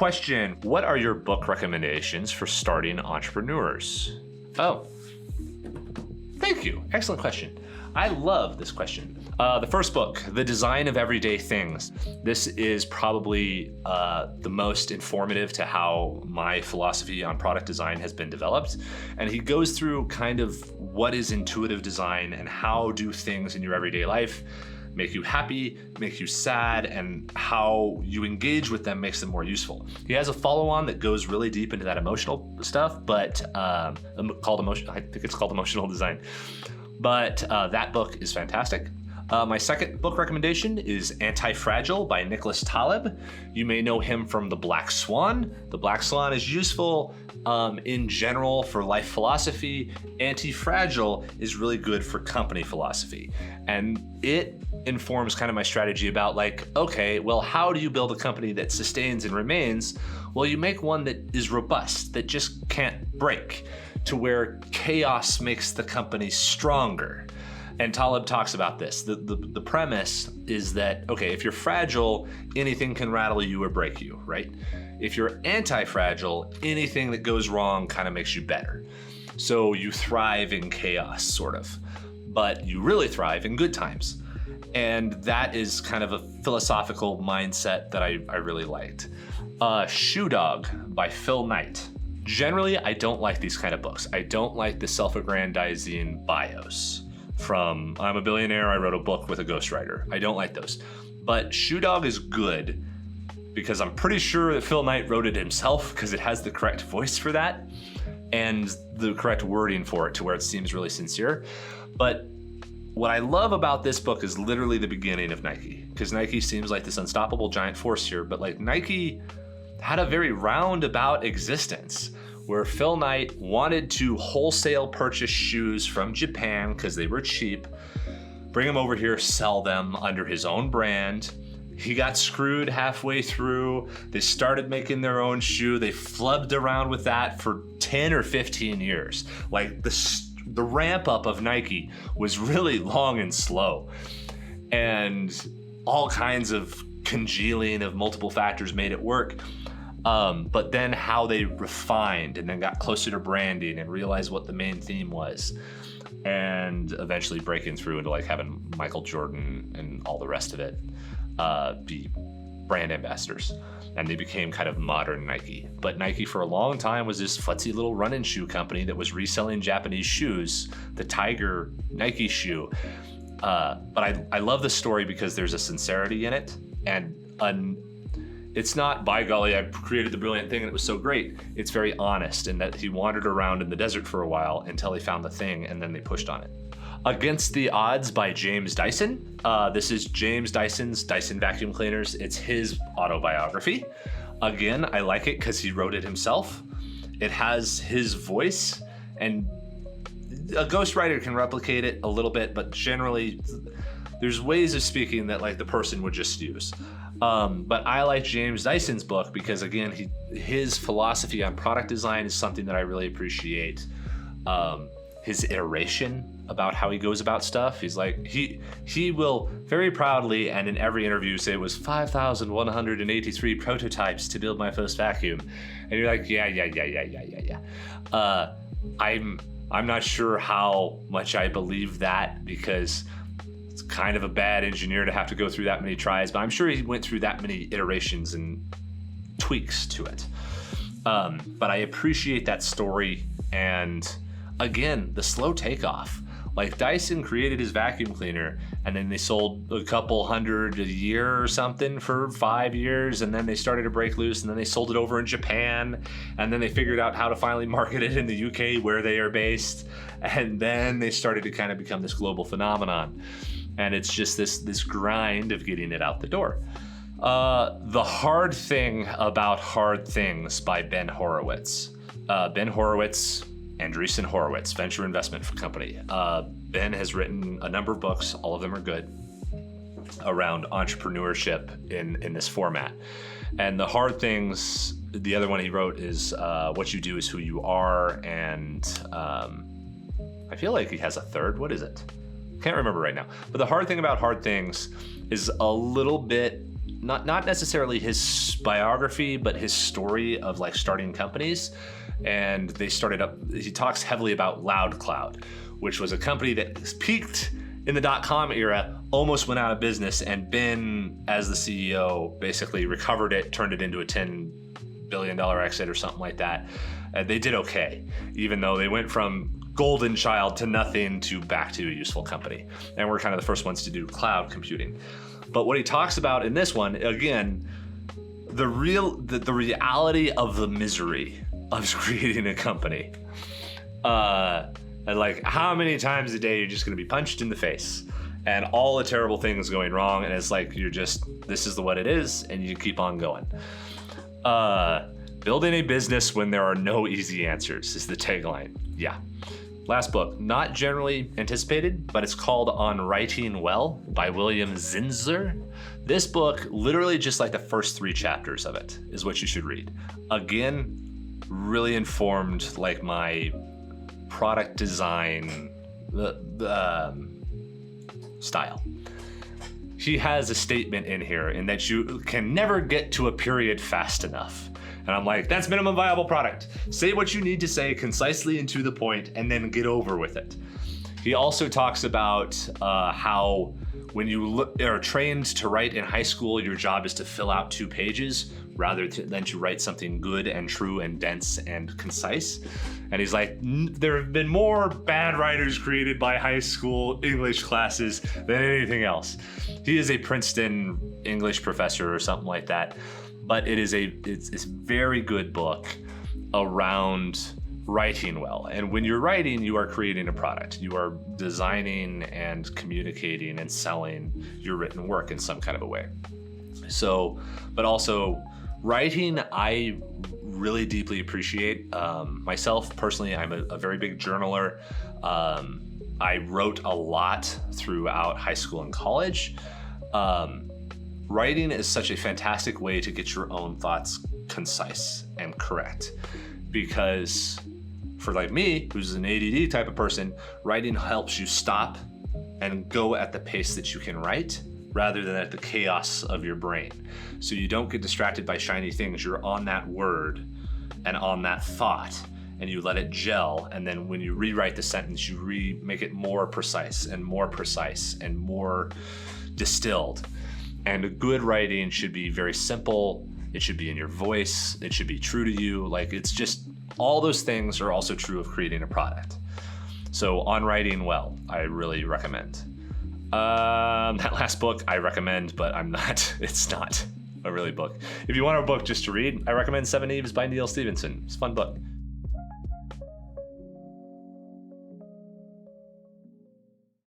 question, what are your book recommendations for starting entrepreneurs? Oh, thank you. Excellent question. I love this question. The first book, The Design of Everyday Things. This is probably the most informative to how my philosophy on product design has been developed. And he goes through kind of what is intuitive design and how do things in your everyday life make you happy, make you sad, and how you engage with them makes them more useful. He has a follow-on that goes really deep into that emotional stuff, but I think it's called Emotional Design. But that book is fantastic. My second book recommendation is Antifragile by Nicholas Taleb. You may know him from The Black Swan. The Black Swan is useful in general for life philosophy. Antifragile is really good for company philosophy. And it informs kind of my strategy about like, okay, well, how do you build a company that sustains and remains? Well, you make one that is robust, that just can't break, to where chaos makes the company stronger. And Taleb talks about this. The premise is that, okay, if you're fragile, anything can rattle you or break you, right? If you're anti-fragile, anything that goes wrong kind of makes you better. So you thrive in chaos, sort of, but you really thrive in good times. And that is kind of a philosophical mindset that I really liked. Shoe Dog by Phil Knight. Generally, I don't like these kind of books. I don't like the self-aggrandizing bios. From I'm a billionaire, I wrote a book with a ghostwriter. I don't like those. But Shoe Dog is good because I'm pretty sure that Phil Knight wrote it himself because it has the correct voice for that and the correct wording for it to where it seems really sincere. But what I love about this book is literally the beginning of Nike, because Nike seems like this unstoppable giant force here, but like Nike had a very roundabout existence where Phil Knight wanted to wholesale purchase shoes from Japan because they were cheap, bring them over here, sell them under his own brand. He got screwed halfway through. They started making their own shoe. They flubbed around with that for 10 or 15 years. Like the ramp up of Nike was really long and slow. And all kinds of congealing of multiple factors made it work. But then how they refined and then got closer to branding and realized what the main theme was, and eventually breaking through into like having Michael Jordan and all the rest of it be brand ambassadors. And they became kind of modern Nike. But Nike for a long time was this futzy little running shoe company that was reselling Japanese shoes, the Tiger Nike shoe. But I love the story because there's a sincerity in it, and it's not, by golly, I created the brilliant thing and it was so great. It's very honest in that he wandered around in the desert for a while until he found the thing and then they pushed on it. Against the Odds by James Dyson. This is James Dyson's Dyson vacuum cleaners. It's his autobiography. Again, I like it because he wrote it himself. It has his voice, and a ghostwriter can replicate it a little bit, but generally there's ways of speaking that like the person would just use. But I like James Dyson's book because, again, his philosophy on product design is something that I really appreciate. His iteration about how he goes about stuff. He's like, he will very proudly and in every interview say it was 5,183 prototypes to build my first vacuum. And you're like, yeah. I'm not sure how much I believe that, because it's kind of a bad engineer to have to go through that many tries, but I'm sure he went through that many iterations and tweaks to it. But I appreciate that story. And again, the slow takeoff. Like Dyson created his vacuum cleaner and then they sold a couple hundred a year or something for 5 years. And then they started to break loose and then they sold it over in Japan. And then they figured out how to finally market it in the UK where they are based. And then they started to kind of become this global phenomenon. And it's just this grind of getting it out the door. The Hard Thing About Hard Things by Ben Horowitz. Ben Horowitz, Andreessen Horowitz, venture investment company. Ben has written a number of books, all of them are good, around entrepreneurship in this format. And The Hard Things, the other one he wrote is What You Do Is Who You Are, and I feel like he has a third. What is it? Can't remember right now. But The Hard Thing About Hard Things is a little bit not necessarily his biography, but his story of like starting companies. And they started up, he talks heavily about LoudCloud, which was a company that peaked in the .com era, almost went out of business, and Ben, as the CEO, basically recovered it, turned it into a $10 billion exit or something like that. They did okay, even though they went from golden child to nothing to back to a useful company. And we're kind of the first ones to do cloud computing. But what he talks about in this one, again, the reality of the misery of creating a company. And like how many times a day you're just going to be punched in the face and all the terrible things going wrong. And it's like, this is what it is. And you keep on going. Building a business when there are no easy answers is the tagline. Yeah. Last book, not generally anticipated, but it's called On Writing Well by William Zinszer. This book, literally just like the first 3 chapters of it is what you should read. Again, really informed like my product design style. He has a statement in here in that you can never get to a period fast enough. And I'm like, that's minimum viable product. Say what you need to say concisely and to the point, and then get over with it. He also talks about how when you are trained to write in high school, your job is to fill out 2 pages rather than to write something good and true and dense and concise. And he's like, there have been more bad writers created by high school English classes than anything else. He is a Princeton English professor or something like that. But it's a very good book around writing well. And when you're writing, you are creating a product. You are designing and communicating and selling your written work in some kind of a way. So, but also writing, I really deeply appreciate. Myself, personally, I'm a very big journaler. I wrote a lot throughout high school and college. Writing is such a fantastic way to get your own thoughts concise and correct, because for like me, who's an ADD type of person, writing helps you stop and go at the pace that you can write rather than at the chaos of your brain. So you don't get distracted by shiny things. You're on that word and on that thought, and you let it gel. And then when you rewrite the sentence, you make it more precise and more precise and more distilled. And good writing should be very simple. It should be in your voice. It should be true to you. Like, it's just, all those things are also true of creating a product. So On Writing Well, I really recommend. That last book I recommend, but it's not a really book. If you want a book just to read, I recommend 7 Eves by Neil Stevenson. It's a fun book.